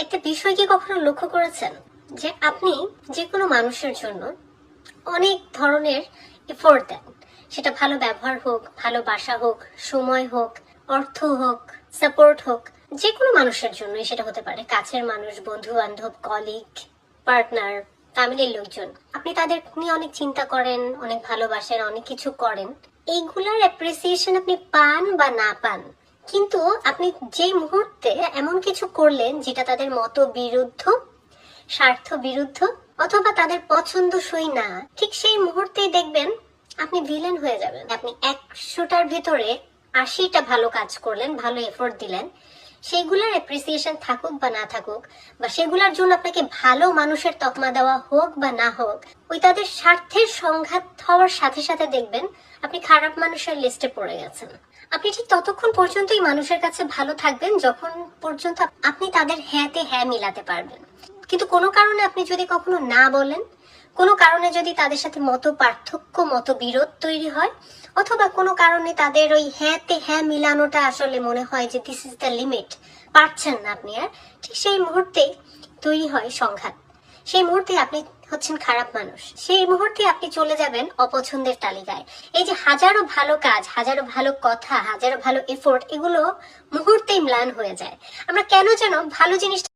একটা বিষয় কি কখনো লক্ষ্য করেছেন যে আপনি যে কোনো মানুষের জন্য অনেক ধরনের এফোর্ট দেন, সেটা ভালো ব্যবহার হোক, ভালোবাসা হোক, সময় হোক, অর্থ হোক, সাপোর্ট হোক, যে কোনো মানুষের জন্য সেটা হতে পারে কাছের মানুষ, বন্ধু বান্ধব, কলিগ, পার্টনার, ফ্যামিলির লোকজন। আপনি তাদের নিয়ে অনেক চিন্তা করেন, অনেক ভালোবাসেন, অনেক কিছু করেন। এইগুলার অ্যাপ্রিসিয়েশন আপনি পান বা না পান, কিন্তু আপনি যে মুহূর্তে এমন কিছু করলেন যেটা তাদের মত বিরুদ্ধ, স্বার্থ বিরুদ্ধ, অথবা তাদের পছন্দসই না, ঠিক সেই মুহূর্তেই দেখবেন আপনি ভিলেন হয়ে যাবেন। আপনি 100টার ভিতরে 80টা ভালো কাজ করলেন, ভালো এফোর্ট দিলেন, সেগুলার অ্যাপ্রিসিয়েশন থাকুক বা না থাকুক, বা সেগুলোর জন্য আপনাকে ভালো মানুষের তকমা দেওয়া হোক বা না হোক, ওই তাদের স্বার্থের সংঘাত হওয়ার সাথে সাথে দেখবেন আপনি খারাপ মানুষের লিস্টে পড়ে গেছেন। আপনি ঠিক ততক্ষণ পর্যন্তই মানুষের কাছে ভালো থাকবেন যখন পর্যন্ত আপনি তাদের হ্যাঁতে হ্যাঁ মিলাতে পারবেন। কিন্তু কোনো কারণে আপনি যদি কখনো না বলেন, কোনো কারণে যদি তাদের সাথে মত পার্থক্য, মত বিরোধ তৈরি হয়, অথবা কোনো কারণে তাদের ওই হ্যাঁতে হ্যাঁ মিলানোটা আসলে মনে হয় যে দিস ইজ দ্য লিমিট, পারছেন না আপনি আর, ঠিক সেই মুহূর্তেই তৈরি হয় সংঘাত। সেই মুহূর্তে আপনি হচ্ছেন খারাপ মানুষ, সেই মুহূর্তে আপনি চলে যাবেন অপছন্দের তালিকায়। এই যে হাজারো ভালো কাজ, হাজারো ভালো কথা, হাজারো ভালো এফোর্ট, এগুলো মুহূর্তেই ম্লান হয়ে যায়। আমরা কেন যেন ভালো জিনিসটা